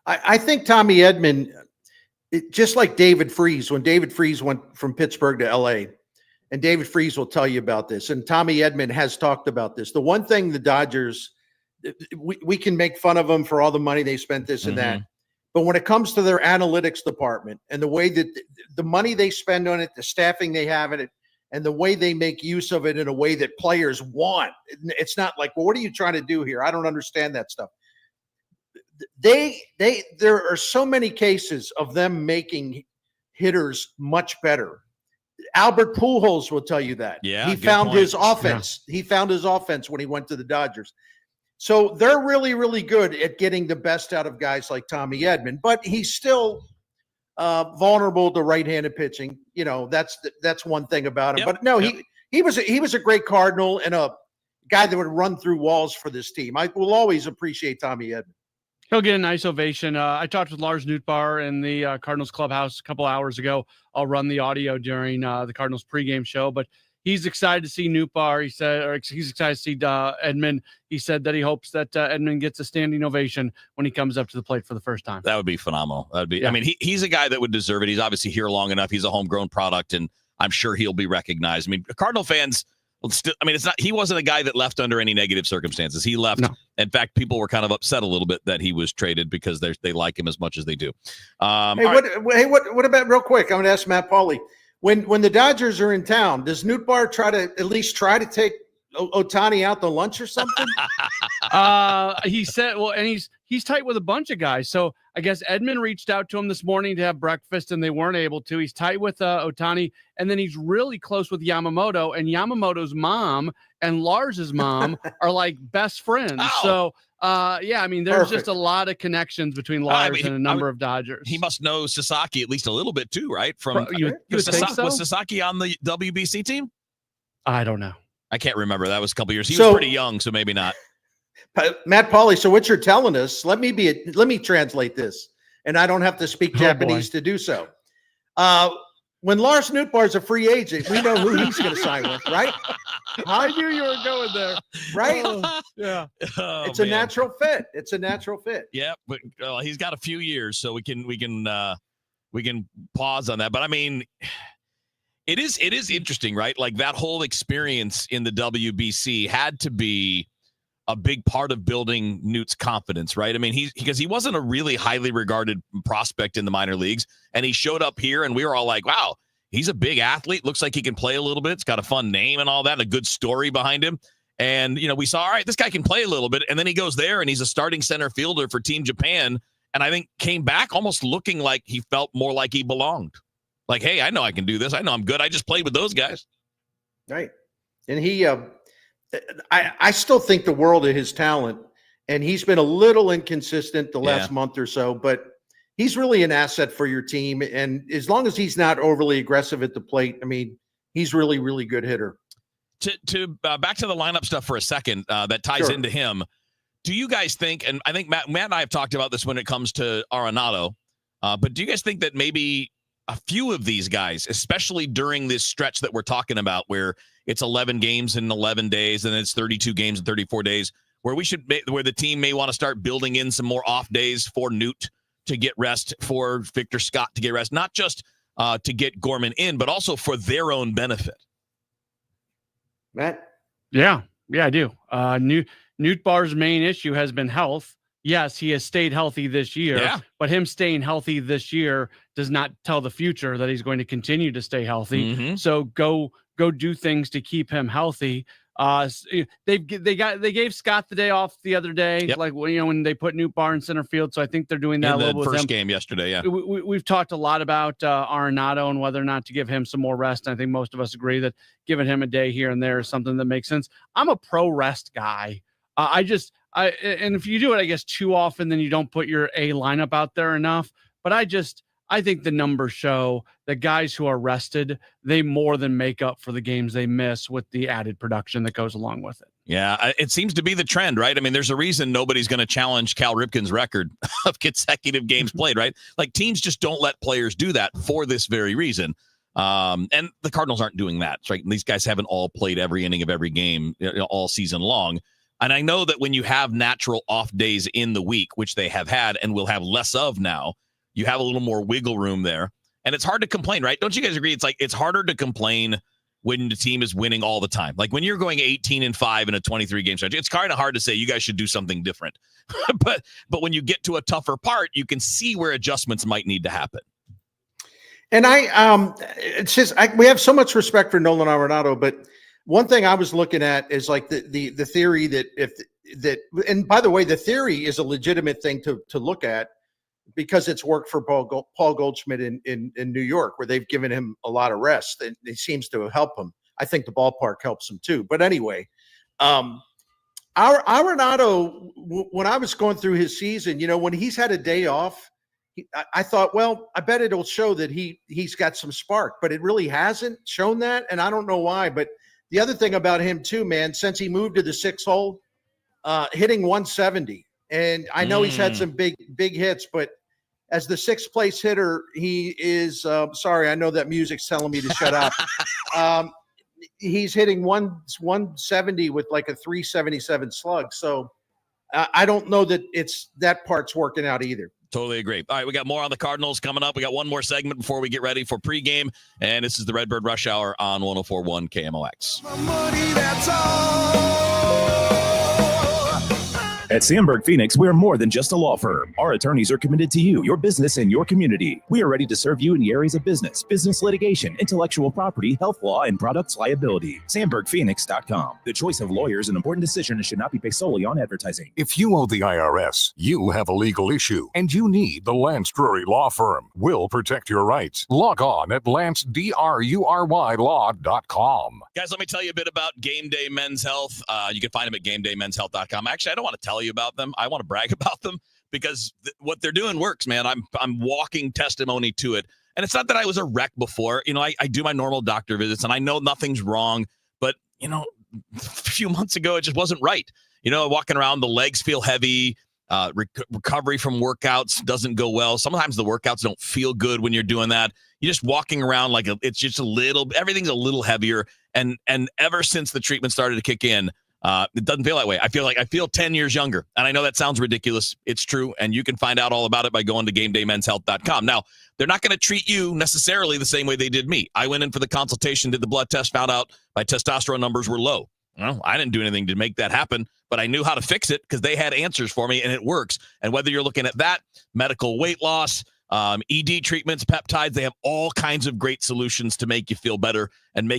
I think Tommy Edman, just like David Freese, when David Freese went from Pittsburgh to LA, and David Freese will tell you about this, and Tommy Edman has talked about this. The one thing the Dodgers, we can make fun of them for all the money they spent, this and that, but when it comes to their analytics department and the way that the money they spend on it, the staffing they have in it, and the way they make use of it in a way that players want, it's not like, well, what are you trying to do here? I don't understand that stuff. There are so many cases of them making hitters much better. Albert Pujols will tell you that. Yeah, he found his offense. Yeah. He found his offense when he went to the Dodgers. So they're really, really good at getting the best out of guys like Tommy Edman, but he's still vulnerable to right-handed pitching. That's one thing about him. Yep. But no, he was a great Cardinal and a guy that would run through walls for this team. I will always appreciate Tommy Edman. He'll get a nice ovation. I talked with Lars Nootbaar in the Cardinals clubhouse a couple hours ago. I'll run the audio during the Cardinals pregame show, but he's excited to see Nootbaar. He said, or he's excited to see Edman. He said that he hopes that Edman gets a standing ovation when he comes up to the plate for the first time. That would be phenomenal. That'd be. Yeah. I mean, he's a guy that would deserve it. He's obviously here long enough. He's a homegrown product, and I'm sure he'll be recognized. I mean, Cardinal fans. It's not. He wasn't a guy that left under any negative circumstances. He left. No. In fact, people were kind of upset a little bit that he was traded because they like him as much as they do. What about, real quick? I'm going to ask Matt Pauley. When the Dodgers are in town, does Nootbaar at least try to take Ohtani out to lunch or something? He said, well, and he's tight with a bunch of guys. So I guess Edman reached out to him this morning to have breakfast, and they weren't able to. He's tight with Ohtani, and then he's really close with Yamamoto, and Yamamoto's mom and Lars's mom are like best friends. Oh. So, I mean, there's just a lot of connections between Lars and a number of Dodgers. He must know Sasaki at least a little bit too, right? Was Sasaki on the WBC team? I don't know. I can't remember. That was a couple years. He was pretty young, so maybe not. Matt Pauley, so what you're telling us, let me translate this, and I don't have to speak Japanese to do so. When Lars Nootbaar is a free agent, we know who he's going to sign with, right? I knew you were going there. Right? Yeah. It's a natural fit. It's a natural fit. Yeah, but he's got a few years, so we can pause on that. But I mean, it is interesting, right? Like that whole experience in the WBC had to be a big part of building Newt's confidence, right? I mean, because he wasn't a really highly regarded prospect in the minor leagues, and he showed up here, and we were all like, wow, he's a big athlete. Looks like he can play a little bit. It's got a fun name and all that, and a good story behind him. And, we saw, all right, this guy can play a little bit. And then he goes there, and he's a starting center fielder for Team Japan, and I think came back almost looking like he felt more like he belonged. Like, hey, I know I can do this. I know I'm good. I just played with those guys. Right. And he I still think the world of his talent, and he's been a little inconsistent the last month or so, but he's really an asset for your team. And as long as he's not overly aggressive at the plate, I mean, he's really, really good hitter. To back to the lineup stuff for a second, that ties into him. Do you guys think, and I think Matt and I have talked about this when it comes to Arenado, but do you guys think that maybe a few of these guys, especially during this stretch that we're talking about, where it's 11 games in 11 days and it's 32 games in 34 days, where the team may want to start building in some more off days for Newt to get rest, for Victor Scott to get rest, not just to get Gorman in, but also for their own benefit. Matt? Yeah, I do. Newt Barr's main issue has been health. Yes, he has stayed healthy this year, but him staying healthy this year does not tell the future that he's going to continue to stay healthy. Mm-hmm. So go do things to keep him healthy. They gave Scott the day off the other day, like when they put Newt Barr in center field. So I think they're doing that in a little the with first him. game yesterday. Yeah, we've talked a lot about Arenado and whether or not to give him some more rest. I think most of us agree that giving him a day here and there is something that makes sense. I'm a pro rest guy. And if you do it, I guess too often, then you don't put your A lineup out there enough. But I think the numbers show that guys who are rested, they more than make up for the games they miss with the added production that goes along with it. Yeah, it seems to be the trend, right? I mean, there's a reason nobody's going to challenge Cal Ripken's record of consecutive games played, right? Like, teams just don't let players do that for this very reason. And the Cardinals aren't doing that, right? These guys haven't all played every inning of every game all season long. And I know that when you have natural off days in the week, which they have had and will have less of now, you have a little more wiggle room there. And it's hard to complain, right? Don't you guys agree? It's harder to complain when the team is winning all the time. Like when you're going 18-5 in a 23-game stretch, it's kind of hard to say you guys should do something different. but when you get to a tougher part, you can see where adjustments might need to happen. And it's just we have so much respect for Nolan Arenado, but one thing I was looking at is like the theory that and by the way, the theory is a legitimate thing to look at because it's worked for Paul Goldschmidt in New York, where they've given him a lot of rest. And it seems to help him. I think the ballpark helps him too. But anyway, Arenado, when I was going through his season, when he's had a day off, I thought, well, I bet it'll show that he's got some spark, but it really hasn't shown that. And I don't know why, but the other thing about him too, man, since he moved to the 6 hole, hitting 170, and I know he's had some big hits, but as the 6th place hitter, he is, sorry, I know that music's telling me to shut up. He's hitting 170 with like a 377 slug. So I don't know that that part's working out either. Totally agree. All right, we got more on the Cardinals coming up. We got one more segment before we get ready for pregame, and this is the Redbird Rush Hour on 104.1 KMOX. At Sandberg Phoenix, we're more than just a law firm. Our attorneys are committed to you, your business, and your community. We are ready to serve you in the areas of business litigation, intellectual property, health law, and products liability. SandbergPhoenix.com. The choice of lawyers is an important decision and should not be based solely on advertising. If you owe the IRS, you have a legal issue, and you need the Lance Drury Law Firm. We'll protect your rights. Log on at LanceDruryLaw.com. Guys, let me tell you a bit about Game Day Men's Health. You can find them at GameDayMen'sHealth.com. Actually, I don't want to tell you about them. I want to brag about them because what they're doing works, man. I'm walking testimony to it. And it's not that I was a wreck before. I do my normal doctor visits and I know nothing's wrong, but a few months ago, it just wasn't right. Walking around, the legs feel heavy. Recovery from workouts doesn't go well. Sometimes the workouts don't feel good when you're doing that. You're just walking around like it's just everything's a little heavier. And ever since the treatment started to kick in, it doesn't feel that way. I feel 10 years younger. And I know that sounds ridiculous. It's true. And you can find out all about it by going to GameDayMen'sHealth.com. Now, they're not going to treat you necessarily the same way they did me. I went in for the consultation, did the blood test, found out my testosterone numbers were low. Well, I didn't do anything to make that happen, but I knew how to fix it because they had answers for me and it works. And whether you're looking at that, medical weight loss, ED treatments, peptides, they have all kinds of great solutions to make you feel better and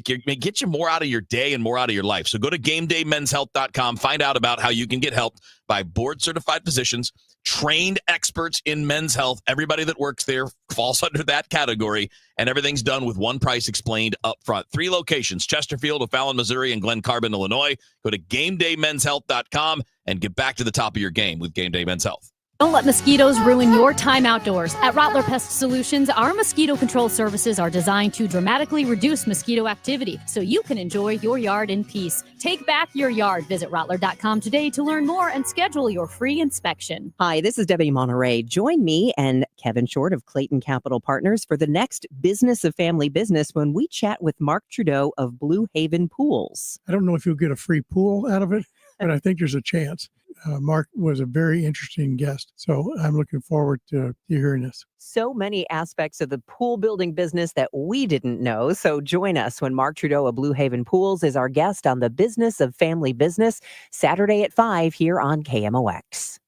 get you more out of your day and more out of your life. So go to GameDayMen'sHealth.com, find out about how you can get help by board-certified physicians, trained experts in men's health. Everybody that works there falls under that category, and everything's done with one price explained up front. 3 locations, Chesterfield, O'Fallon, Missouri, and Glen Carbon, Illinois. Go to GameDayMen'sHealth.com and get back to the top of your game with Game Day Men's Health. Don't let mosquitoes ruin your time outdoors. At Rottler Pest Solutions, our mosquito control services are designed to dramatically reduce mosquito activity so you can enjoy your yard in peace. Take back your yard. Visit Rottler.com today to learn more and schedule your free inspection. Hi, this is Debbie Monterey. Join me and Kevin Short of Clayton Capital Partners for the next Business of Family Business when we chat with Mark Trudeau of Blue Haven Pools. I don't know if you'll get a free pool out of it, but I think there's a chance. Mark was a very interesting guest, so I'm looking forward to hearing this. So many aspects of the pool building business that we didn't know. So join us when Mark Trudeau of Blue Haven Pools is our guest on the Business of Family Business, Saturday at 5 here on KMOX.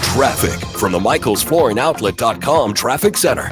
Traffic from the MichaelsFlooringOutlet.com Traffic Center.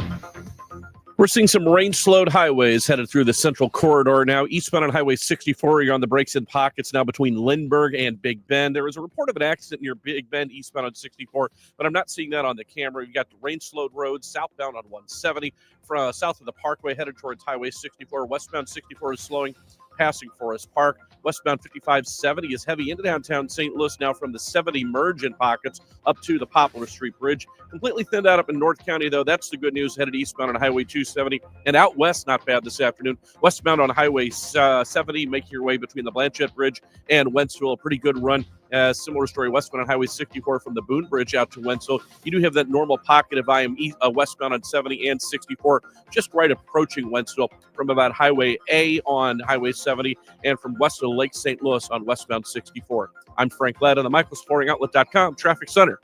We're seeing some rain-slowed highways headed through the central corridor now. Eastbound on Highway 64, you're on the brakes in pockets now between Lindbergh and Big Bend. There was a report of an accident near Big Bend, eastbound on 64, but I'm not seeing that on the camera. You've got the rain-slowed roads southbound on 170, from south of the Parkway headed towards Highway 64. Westbound 64 is slowing, passing Forest Park. Westbound 5570 is heavy into downtown St. Louis now from the 70 merge in pockets up to the Poplar Street Bridge. Completely thinned out up in North County, though. That's the good news. Headed eastbound on Highway 270. And out west, not bad this afternoon. Westbound on Highway 70, making your way between the Blanchette Bridge and Wentzville. A pretty good run. Similar story westbound on Highway 64 from the Boone Bridge out to Wentzville. You do have that normal pocket of IM westbound on 70 and 64, just right approaching Wentzville from about Highway A on Highway 70 and from west of Lake St. Louis on westbound 64. I'm Frank Ladd on the MichaelsFlooringOutlet.com Traffic Center.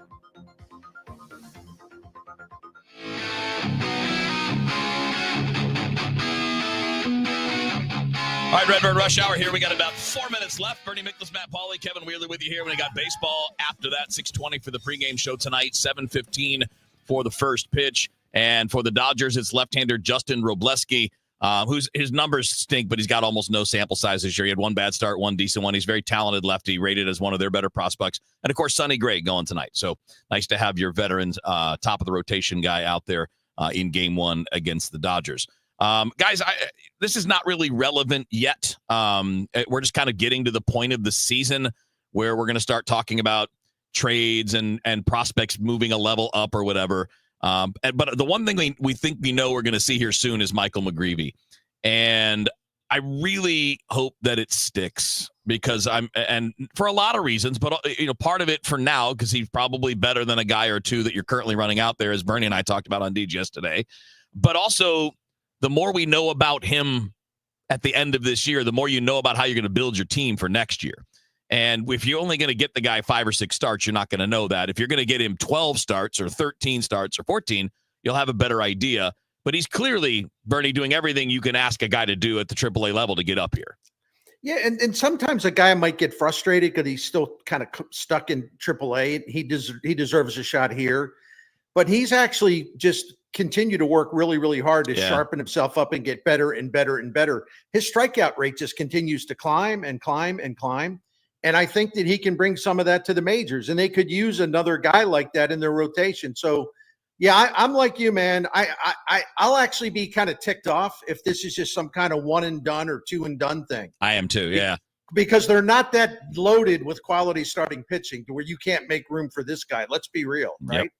All right, Redbird Rush Hour here. We got about 4 minutes left. Bernie Miklasz, Matt Pauley, Kevin Wheeler with you here. We got baseball after that, 6:20 for the pregame show tonight, 7:15 for the first pitch. And for the Dodgers, it's left-hander Justin Robleski, whose his numbers stink, but he's got almost no sample size this year. He had one bad start, one decent one. He's very talented lefty, rated as one of their better prospects. And, of course, Sonny Gray going tonight. So nice to have your veterans, top of the rotation guy out there in game one against the Dodgers. Guys, this is not really relevant yet. We're just kind of getting to the point of the season where we're going to start talking about trades and prospects moving a level up or whatever. But the one thing we think we know we're going to see here soon is Michael McGreevy. And I really hope that it sticks because and for a lot of reasons, but part of it for now, because he's probably better than a guy or two that you're currently running out there, as Bernie and I talked about on DGS today. But also, the more we know about him at the end of this year, the more you know about how you're going to build your team for next year. And if you're only going to get the guy 5 or 6 starts, you're not going to know that. If you're going to get him 12 starts or 13 starts or 14, you'll have a better idea. But he's clearly, Bernie, doing everything you can ask a guy to do at the AAA level to get up here. Yeah, and sometimes a guy might get frustrated because he's still kind of stuck in AAA. He deserves a shot here. But he's actually just continue to work really, really hard to sharpen himself up and get better and better and better. His strikeout rate just continues to climb and climb and climb. And I think that he can bring some of that to the majors, and they could use another guy like that in their rotation. So, yeah, I'm like you, man. I'll actually be kind of ticked off if this is just some kind of one and done or two and done thing. I am too, yeah. Because they're not that loaded with quality starting pitching to where you can't make room for this guy. Let's be real, right? Yep.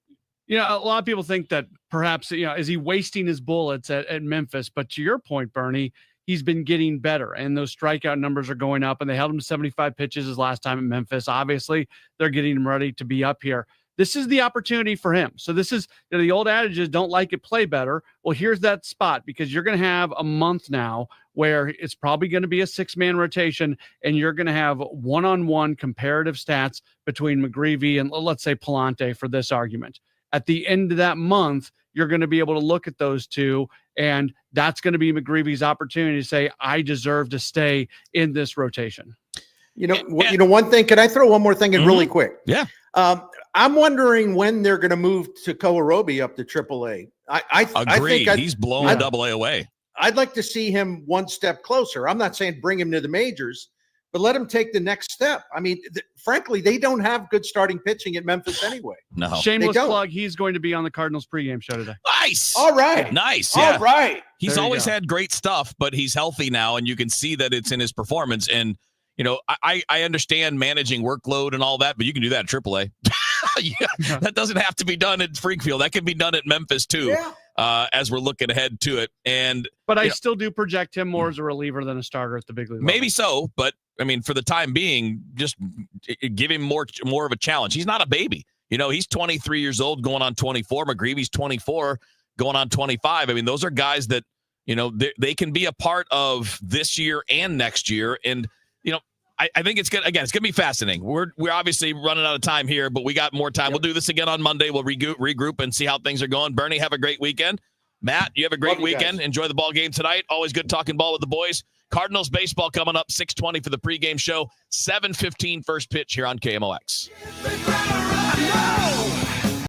You know, a lot of people think that perhaps, is he wasting his bullets at Memphis? But to your point, Bernie, he's been getting better and those strikeout numbers are going up, and they held him to 75 pitches his last time at Memphis. Obviously, they're getting him ready to be up here. This is the opportunity for him. So this is, the old adage is don't like it, play better. Well, here's that spot, because you're going to have a month now where it's probably going to be a 6-man rotation, and you're going to have one-on-one comparative stats between McGreevy and, let's say, Palante for this argument. At the end of that month, you're going to be able to look at those two, and that's going to be McGreevy's opportunity to say, I deserve to stay in this rotation. One thing, can I throw one more thing in really quick? Yeah. I'm wondering when they're going to move to Kohlrabi up to AAA. I Agreed. think he's blowing AA away. I'd like to see him one step closer. I'm not saying bring him to the majors, but let him take the next step. I mean, frankly, they don't have good starting pitching at Memphis anyway. No. Shameless plug. He's going to be on the Cardinals pregame show today. Nice. All right. Nice. Yeah. All right. He's always had great stuff, but he's healthy now, and you can see that it's in his performance. And, I understand managing workload and all that, but you can do that at AAA. Yeah, that doesn't have to be done at Springfield. That can be done at Memphis too. As we're looking ahead to it, but I still do project him more as a reliever than a starter at the big league level. Maybe so, but I mean, for the time being, just give him more of a challenge. He's not a baby. He's 23 years old, going on 24. McGreevy's 24, going on 25. I mean, those are guys that they can be a part of this year and next year, and I think it's gonna be fascinating. We're obviously running out of time here, but we got more time. We'll do this again on Monday. We'll regroup and see how things are going. Bernie, have a great weekend. Matt, you have a great weekend. Enjoy the ball game tonight. Always good talking ball with the boys. Cardinals baseball coming up 6:20 for the pregame show. 7:15 first pitch here on KMOX.